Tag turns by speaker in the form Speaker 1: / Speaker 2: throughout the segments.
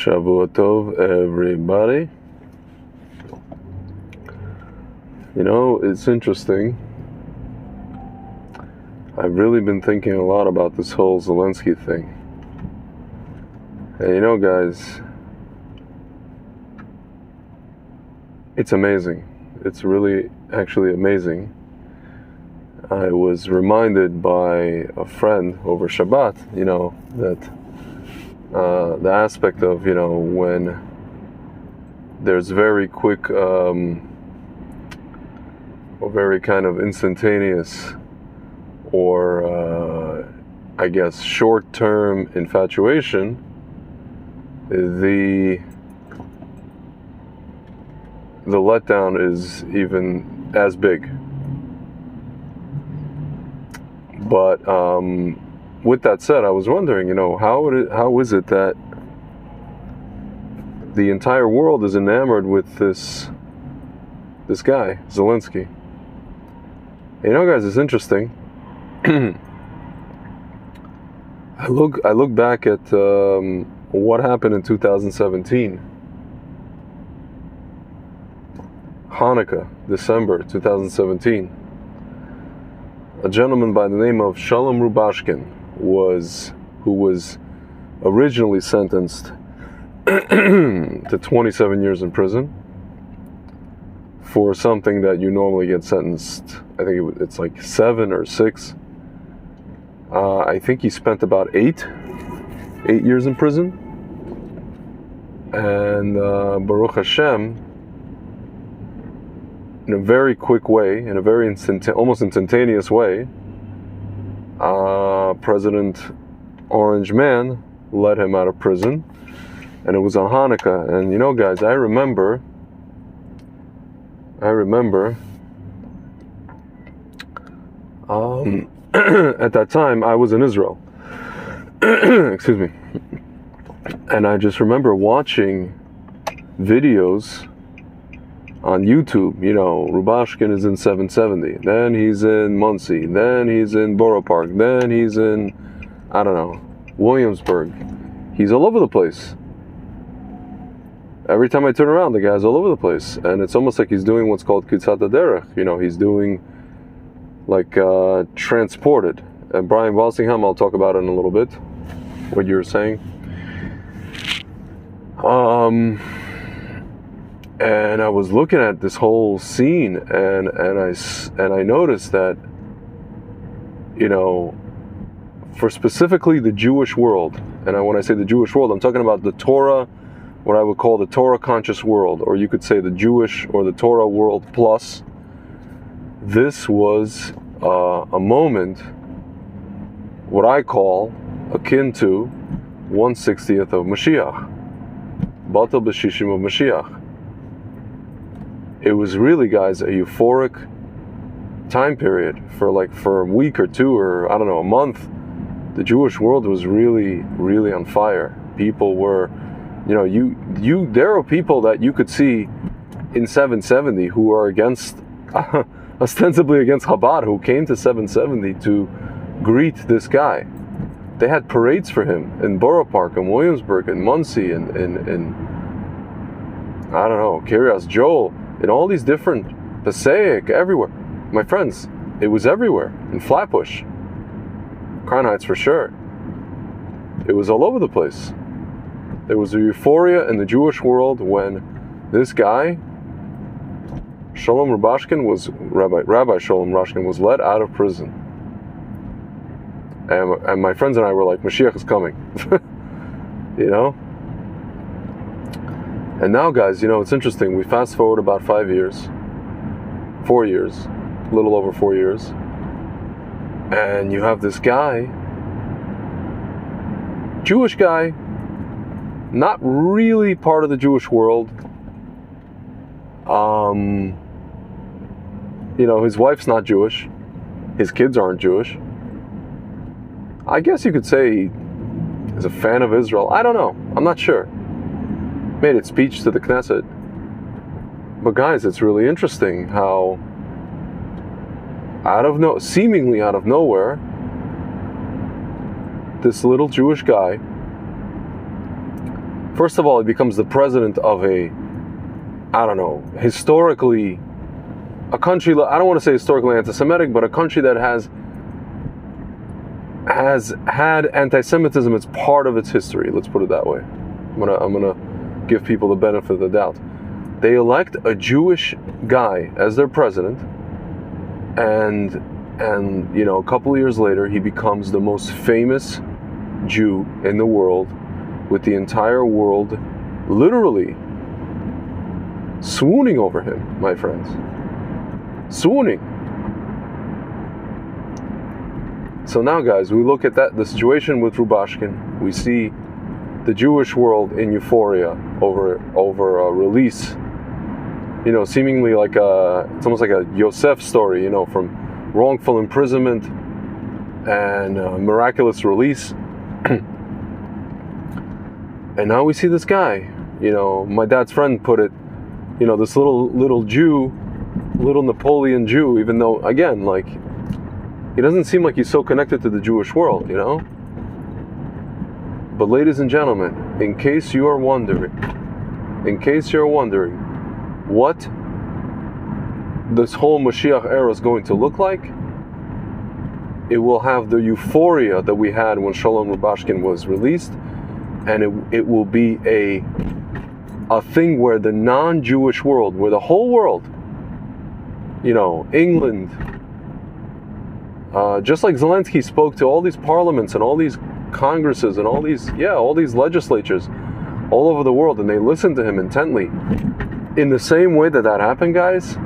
Speaker 1: Shavua Tov, everybody. You know, it's interesting. I've really been thinking a lot about this whole Zelensky thing. And you know, guys, it's amazing. It's really actually amazing. I was reminded by a friend over Shabbat, you know, that the aspect of, you know, when there's very quick or very kind of instantaneous or I guess short-term infatuation, the letdown is even as big. But with that said, I was wondering, you know, how is it that the entire world is enamored with this guy, Zelensky? You know, guys, it's interesting. I look back at what happened in 2017. Hanukkah, December 2017. A gentleman by the name of Shalom Rubashkin who was originally sentenced to 27 years in prison for something that you normally get sentenced, I think it's like 7 or 6. I think he spent about 8 years in prison. And Baruch Hashem, in a very quick way, in a very almost instantaneous way, President Orange Man let him out of prison, and it was on Hanukkah. And you know, guys, I remember at that time I was in Israel. Excuse me. And I just remember watching videos on YouTube. You know, Rubashkin is in 770, then he's in Muncie, then he's in Borough Park, then he's in, I don't know, Williamsburg. He's all over the place. Every time I turn around, the guy's all over the place. And it's almost like he's doing what's called Kitzat HaDerech. You know, he's doing like transported. And Brian Walsingham, I'll talk about it in a little bit, what you were saying. And I was looking at this whole scene, and I noticed that, you know, for specifically the Jewish world, and when I say the Jewish world, I'm talking about the Torah, what I would call the Torah conscious world, or you could say the Jewish or the Torah world plus. This was a moment, what I call akin to 1/60th of Moshiach, Batel B'Shishim of Moshiach. It was really, guys, a euphoric time period for a week or two, or I don't know, a month. The Jewish world was really, really on fire. People were, you know, there are people that you could see in 770 who are against, ostensibly against Chabad, who came to 770 to greet this guy. They had parades for him in Borough Park, in Williamsburg, in Muncie, in I don't know, Kiryas Joel, in all these different, Passaic, everywhere. My friends, it was everywhere. In Flatbush, Crown Heights for sure. It was all over the place. There was a euphoria in the Jewish world when this guy, Shalom Rubashkin, Rabbi Shalom Rubashkin, was let out of prison. And my friends and I were like, Moshiach is coming. You know? And now, guys, you know, it's interesting. We fast forward about 4 years, a little over 4 years. And you have this guy, Jewish guy, not really part of the Jewish world. You know, his wife's not Jewish. His kids aren't Jewish. I guess you could say he's a fan of Israel. I don't know. I'm not sure. Made its speech to the Knesset. But guys, it's really interesting how seemingly out of nowhere, this little Jewish guy First of all, he becomes the president of a, I don't know, historically, a country, I don't want to say historically anti-Semitic, but a country that has had anti-Semitism as part of its history. Let's put it that way. I'm gonna give people the benefit of the doubt. They elect a Jewish guy as their president, and you know, a couple of years later, he becomes the most famous Jew in the world, with the entire world literally swooning over him, my friends. Swooning. So now, guys, we look at the situation with Rubashkin. We see the Jewish world in euphoria over a release. You know, seemingly like it's almost like a Yosef story. You know, from wrongful imprisonment and miraculous release. And now we see this guy. You know, my dad's friend put it. You know, this little Jew, little Napoleon Jew. Even though, again, like, he doesn't seem like he's so connected to the Jewish world, you know? But ladies and gentlemen, in case you're wondering what this whole Moshiach era is going to look like, it will have the euphoria that we had when Shalom Rubashkin was released, and it will be a thing where the non-Jewish world, where the whole world, you know, England, just like Zelensky spoke to all these parliaments and all these congresses and all these legislatures all over the world, and they listened to him intently. In the same way that happened, guys,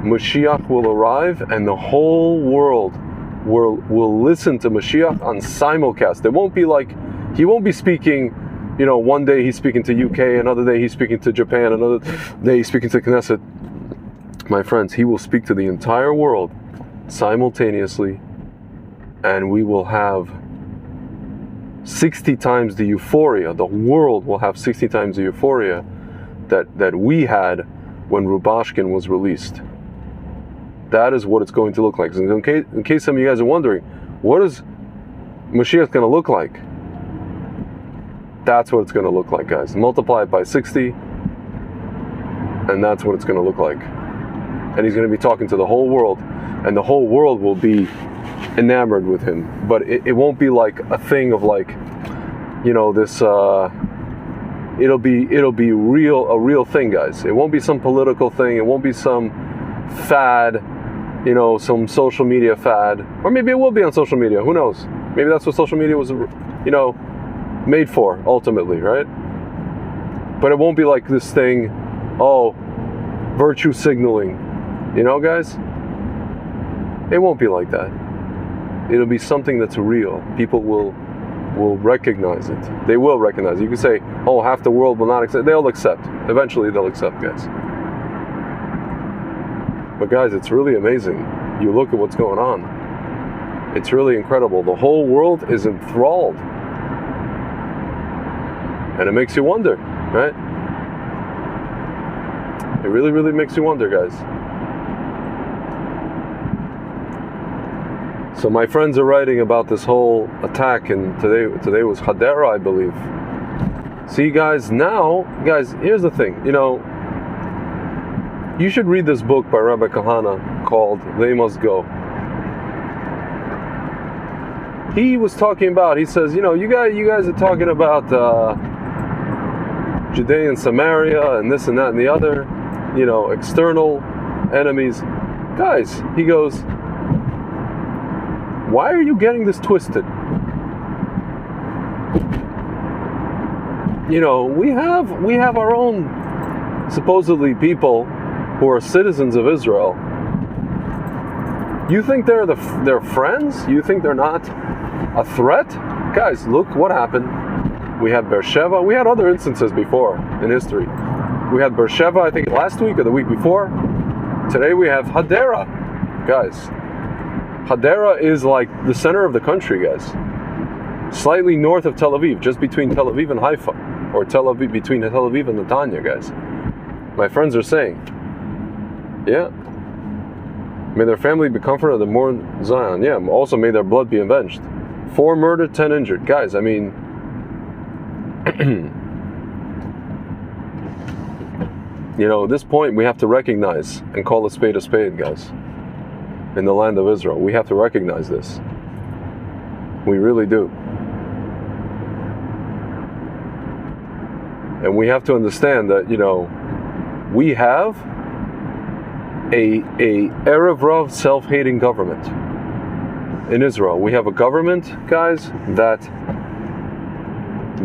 Speaker 1: Moshiach will arrive, and the whole world will listen to Moshiach on simulcast. It won't be like, he won't be speaking, you know, one day he's speaking to UK, another day he's speaking to Japan, another day he's speaking to Knesset. My friends, he will speak to the entire world simultaneously, and we will have 60 times the euphoria. The world will have 60 times the euphoria that we had when Rubashkin was released. That is what it's going to look like. So in case some of you guys are wondering, what is Mashiach going to look like? That's what it's going to look like, guys. Multiply it by 60, and that's what it's going to look like. And he's going to be talking to the whole world, and the whole world will be enamored with him. But it won't be like a thing of like, you know, this. It'll be a real thing, guys. It won't be some political thing. It won't be some fad, you know, some social media fad, or maybe it will be on social media. Who knows? Maybe that's what social media was, you know, made for ultimately, right? But it won't be like this thing, virtue signaling, you know, guys. It won't be like that. It'll be something that's real. People will recognize it. They will recognize it. You can say, half the world will not accept. They'll accept. Eventually they'll accept, guys. But guys, it's really amazing. You look at what's going on. It's really incredible. The whole world is enthralled. And it makes you wonder, right? It really, really makes you wonder, guys. So my friends are writing about this whole attack, and today was Hadera, I believe. See, guys, here's the thing. You know, you should read this book by Rabbi Kahana called They Must Go. He was talking about, he says, you know, you guys are talking about Judea and Samaria and this and that and the other, you know, external enemies. Guys, he goes, why are you getting this twisted? You know, we have our own supposedly people who are citizens of Israel. You think they're friends? You think they're not a threat? Guys, look what happened. We had Beersheba. We had other instances before in history. We had Beersheba, I think last week or the week before. Today we have Hadera. Guys, Hadera is like the center of the country, guys. Slightly north of Tel Aviv, just between Tel Aviv and Haifa, or between Tel Aviv and Netanya, guys. My friends are saying, yeah, may their family be comforted and mourn Zion. Yeah, also may their blood be avenged. 4 murdered, 10 injured. Guys, I mean, You know, at this point, we have to recognize and call a spade, guys. In the land of Israel, we have to recognize this. We really do. And we have to understand that, you know, we have a Erev Rav self-hating government in Israel. We have a government, guys, that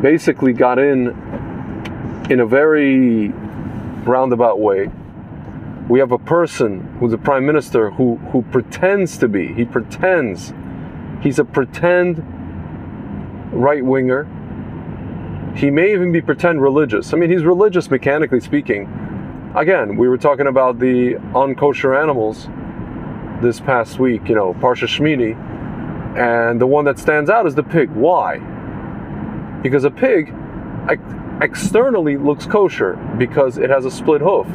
Speaker 1: basically got in a very roundabout way. We have a person who's a prime minister who pretends to be. He's a pretend right-winger. He may even be pretend religious. I mean, he's religious mechanically speaking. Again, we were talking about the unkosher animals this past week, you know, Parsha Shmini, and the one that stands out is the pig. Why? Because a pig externally looks kosher because it has a split hoof,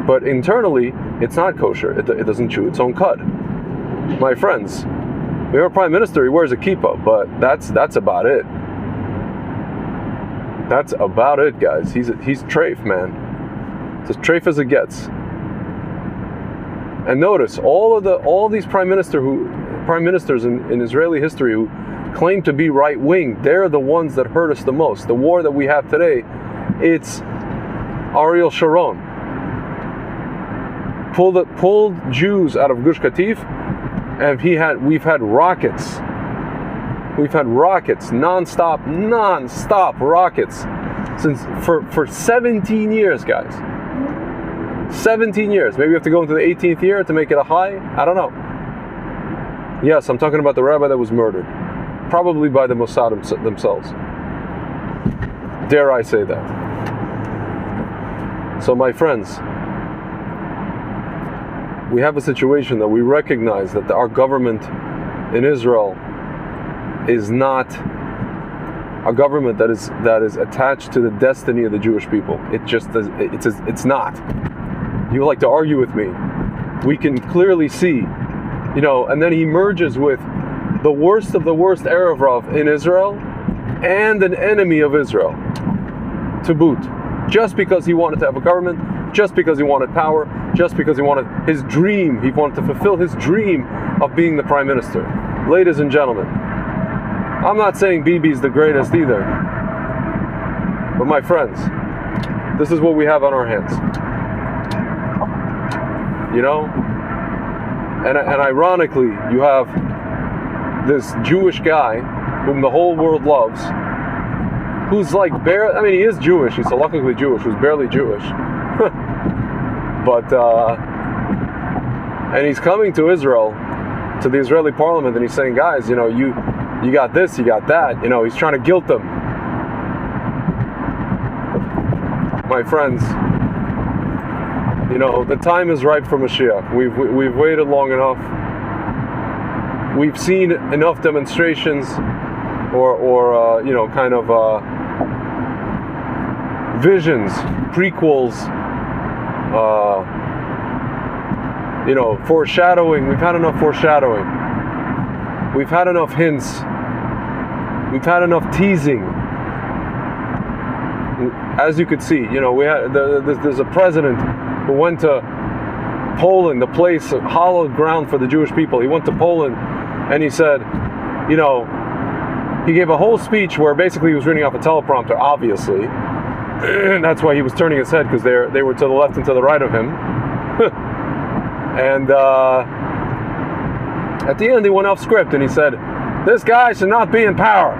Speaker 1: but internally it's not kosher. It doesn't chew its own cud. My friends, we have a prime minister, he wears a kippah, but that's about it. That's about it, guys. He's treif, man. It's as treif as it gets. And notice all these prime ministers in Israeli history who claim to be right wing, they're the ones that hurt us the most. The war that we have today, it's Ariel Sharon pulled Jews out of Gush Katif, and we've had rockets. We've had rockets, non-stop rockets for 17 years, guys. 17 years. Maybe we have to go into the 18th year to make it a high. I don't know. Yes, I'm talking about the rabbi that was murdered. Probably by the Mossad themselves. Dare I say that. So my friends, we have a situation that we recognize that our government in Israel is not a government that is attached to the destiny of the Jewish people. It's not. You like to argue with me. We can clearly see, you know, and then he merges with the worst of the worst Erev Rav in Israel and an enemy of Israel to boot. Just because he wanted to have a government, just because he wanted power, just because he wanted his dream, he wanted to fulfill his dream of being the prime minister. Ladies and gentlemen, I'm not saying Bibi's the greatest either, but my friends, this is what we have on our hands. You know? And ironically, you have this Jewish guy whom the whole world loves, who's like he is Jewish, he's halakhically Jewish, who's barely Jewish. But, and he's coming to Israel, to the Israeli parliament, and he's saying, guys, you know, you got this, you got that. You know, he's trying to guilt them. My friends, you know, the time is ripe for Moshiach. We've waited long enough. We've seen enough demonstrations or you know, kind of visions, prequels, you know, foreshadowing. We've had enough foreshadowing. We've had enough hints. We've had enough teasing. As you could see, you know, there's a president who went to Poland, the place of hallowed ground for the Jewish people. He went to Poland and he said, you know, he gave a whole speech where basically he was reading off a teleprompter, obviously. That's why he was turning his head, because they were to the left and to the right of him. And at the end he went off script and he said, this guy should not be in power.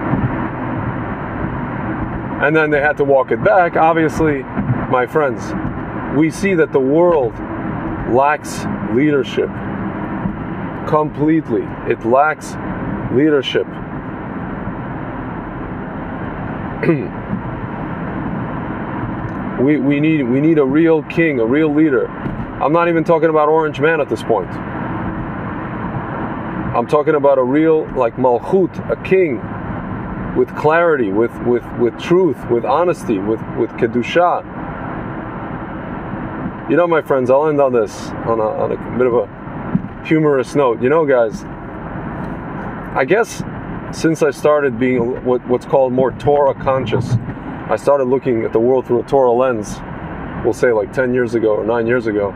Speaker 1: And then they had to walk it back. Obviously, my friends, we see that the world lacks leadership. Completely. It lacks leadership. We need a real king, a real leader. I'm not even talking about Orange Man at this point. I'm talking about a real, like Malchut, a king with clarity, with truth, with honesty, with Kedusha. You know, my friends, I'll end on this, on a bit of a humorous note. You know, guys, I guess since I started being what's called more Torah conscious, I started looking at the world through a Torah lens. we'll say like 10 years ago or 9 years ago,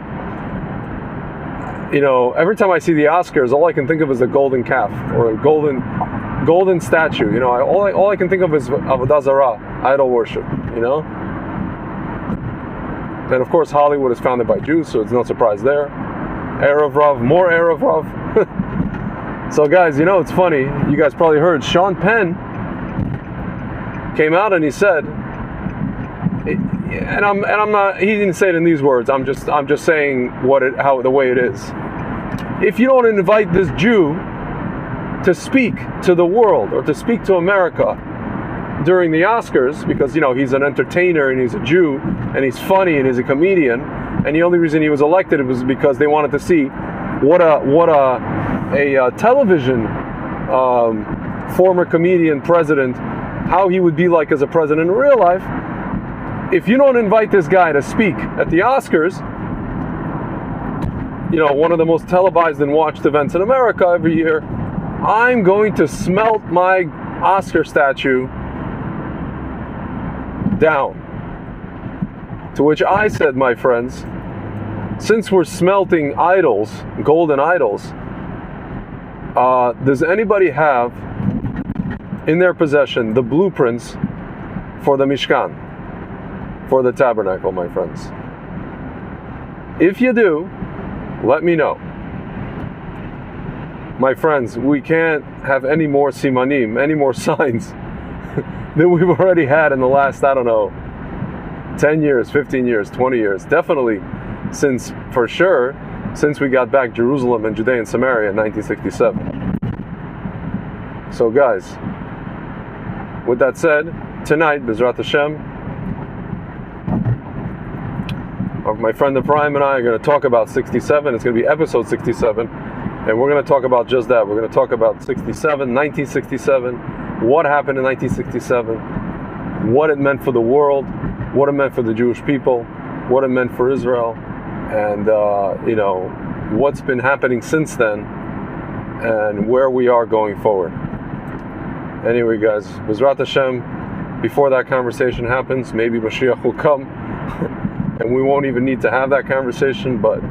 Speaker 1: you know, every time I see the Oscars, all I can think of is the golden calf or a golden statue. You know, all I can think of is Avodah Zarah, idol worship, you know? And of course, Hollywood is founded by Jews, so it's no surprise there. Erev Rav, more Erev Rav. So guys, you know, it's funny. You guys probably heard Sean Penn came out and he said, and I'm not. He didn't say it in these words. I'm just saying the way it is. If you don't invite this Jew to speak to the world or to speak to America during the Oscars, because you know he's an entertainer and he's a Jew and he's funny and he's a comedian, and the only reason he was elected was because they wanted to see what a television former comedian president, how he would be like as a president in real life. If you don't invite this guy to speak at the Oscars, you know, one of the most televised and watched events in America every year, I'm going to smelt my Oscar statue down. To which I said, my friends, since we're smelting idols, golden idols, does anybody have in their possession the blueprints for the Mishkan, for the tabernacle, my friends? If you do, let me know. My friends, we can't have any more simanim, any more signs than we've already had in the last, I don't know, 10 years, 15 years, 20 years. Definitely since we got back Jerusalem and Judea and Samaria in 1967. So guys, with that said, tonight, B'ezrat Hashem, my friend Ephraim and I are going to talk about 67. It's going to be episode 67. And we're going to talk about just that. We're going to talk about 1967, what happened in 1967, what it meant for the world, what it meant for the Jewish people, what it meant for Israel, and, you know, what's been happening since then, and where we are going forward. Anyway, guys, B'ezrat Hashem, before that conversation happens, maybe Moshiach will come, and we won't even need to have that conversation, but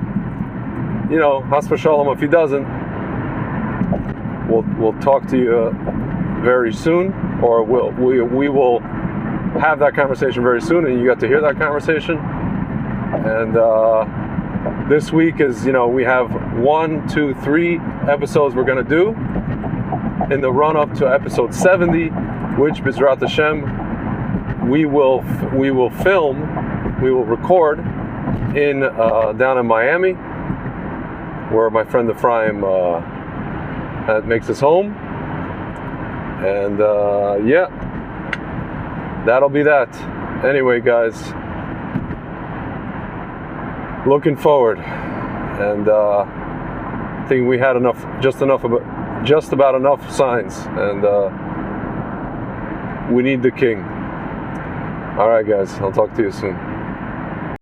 Speaker 1: you know, Has v'shalom, if he doesn't, we'll talk to you very soon, or we will have that conversation very soon, and you got to hear that conversation. And this week is, you know, we have 1, 2, 3 episodes we're going to do in the run-up to episode 70, which, B'ezrat Hashem, we will record in down in Miami, where my friend Ephraim makes his home. And yeah, that'll be that. Anyway, guys, looking forward, and I think we had just about enough signs, and we need the king. All right, guys, I'll talk to you soon.